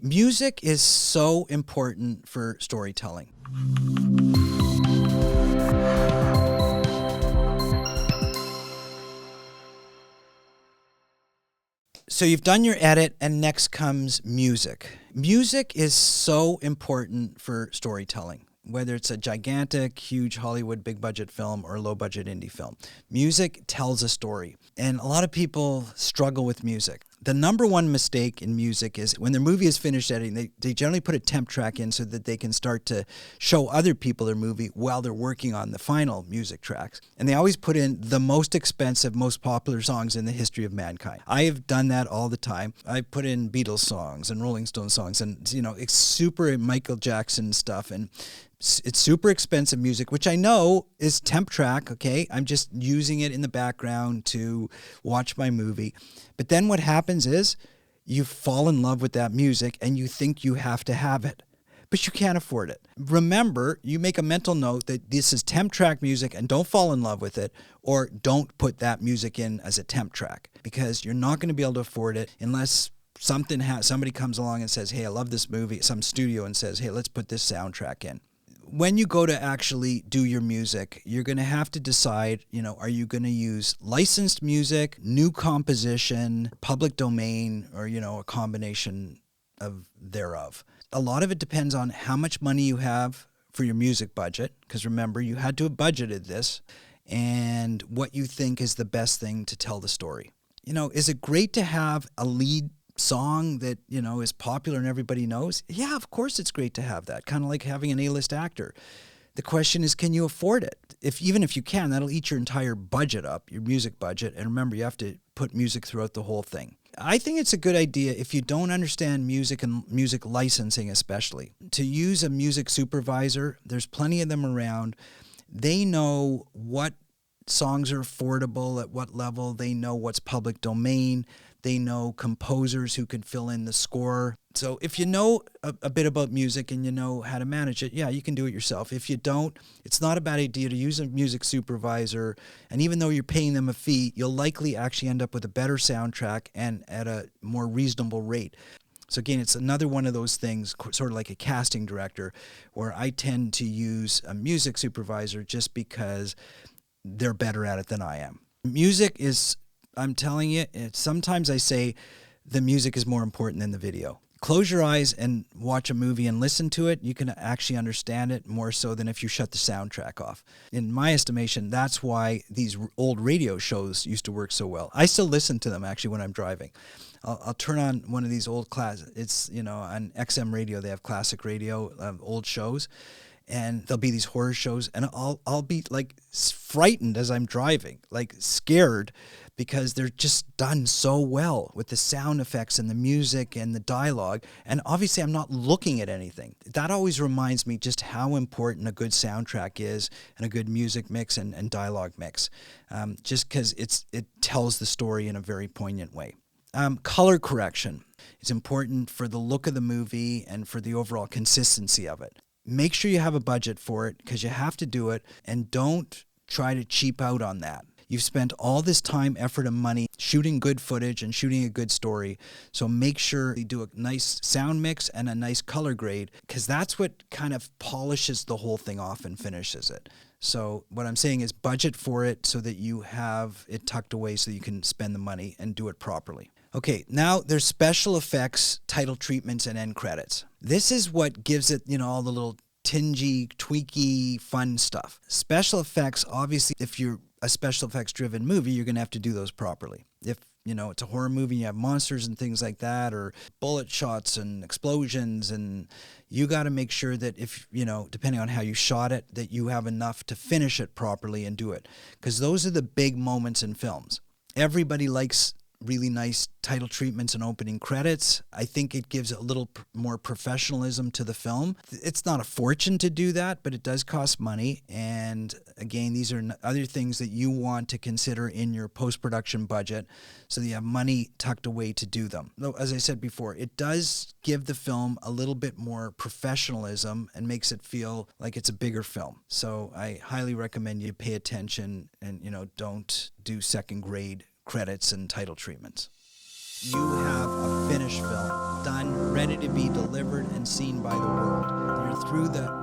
Music is so important for storytelling. So you've done your edit, and next comes music. Music is so important for storytelling, whether it's a gigantic, huge Hollywood big budget film or a low budget indie film. Music tells a story, and a lot of people struggle with music. The number one mistake in music is when their movie is finished editing, they generally put a temp track in so that they can start to show other people their movie while they're working on the final music tracks. And they always put in the most expensive, most popular songs in the history of mankind. I have done that all the time. I put in Beatles songs and Rolling Stone songs and, it's super Michael Jackson stuff. And it's super expensive music, which I know is temp track, okay? I'm just using it in the background to watch my movie. But then what happens is you fall in love with that music and you think you have to have it, but you can't afford it. Remember, you make a mental note that this is temp track music and don't fall in love with it, or don't put that music in as a temp track, because you're not going to be able to afford it unless somebody comes along and says, hey, I love this movie, some studio, and says, hey, let's put this soundtrack in. When you go to actually do your music, you're going to have to decide, are you going to use licensed music, new composition, public domain, or, a combination of thereof. A lot of it depends on how much money you have for your music budget, because remember, you had to have budgeted this, and what you think is the best thing to tell the story. Is it great to have a lead song that is popular and everybody knows? Yeah, of course it's great to have that, kind of like having an A-list actor. The question is, can you afford it? Even if you can, that'll eat your entire budget up, your music budget. And remember, you have to put music throughout the whole thing. I think it's a good idea, if you don't understand music and music licensing especially, to use a music supervisor. There's plenty of them around. They know what songs are affordable at what level. They know what's public domain. They know composers who can fill in the score. So if you know a bit about music and you know how to manage it, yeah, you can do it yourself. If you don't, it's not a bad idea to use a music supervisor. And even though you're paying them a fee, you'll likely actually end up with a better soundtrack and at a more reasonable rate. So again, it's another one of those things, sort of like a casting director, where I tend to use a music supervisor just because they're better at it than I am. Music is, I'm telling you, sometimes I say the music is more important than the video. Close your eyes and watch a movie and listen to it. You can actually understand it more so than if you shut the soundtrack off. In my estimation, that's why these old radio shows used to work so well. I still listen to them actually when I'm driving. I'll turn on one of these old it's, on XM radio, they have classic radio, old shows. And there'll be these horror shows, and I'll be like frightened as I'm driving, like scared, because they're just done so well with the sound effects and the music and the dialogue. And obviously I'm not looking at anything. That always reminds me just how important a good soundtrack is, and a good music mix and dialogue mix, just because it tells the story in a very poignant way. Color correction is important for the look of the movie and for the overall consistency of it. Make sure you have a budget for it, because you have to do it, and don't try to cheap out on that. You've spent all this time, effort, and money shooting good footage and shooting a good story, so make sure you do a nice sound mix and a nice color grade, because that's what kind of polishes the whole thing off and finishes it. So what I'm saying is budget for it so that you have it tucked away so you can spend the money and do it properly. Okay, now there's special effects, title treatments, and end credits. This is what gives it, all the little tingy, tweaky, fun stuff. Special effects, obviously, if you're a special effects driven movie, you're going to have to do those properly. If, it's a horror movie, you have monsters and things like that, or bullet shots and explosions, and you got to make sure that if, depending on how you shot it, that you have enough to finish it properly and do it. Because those are the big moments in films. Everybody likes really nice title treatments and opening credits. I think it gives a little more professionalism to the film. It's not a fortune to do that, but it does cost money. And again, these are other things that you want to consider in your post-production budget so that you have money tucked away to do them. Though, as I said before, it does give the film a little bit more professionalism and makes it feel like it's a bigger film. So I highly recommend you pay attention and, don't do second grade credits and title treatments. You have a finished film. done, ready to be delivered and seen by the world. They're through the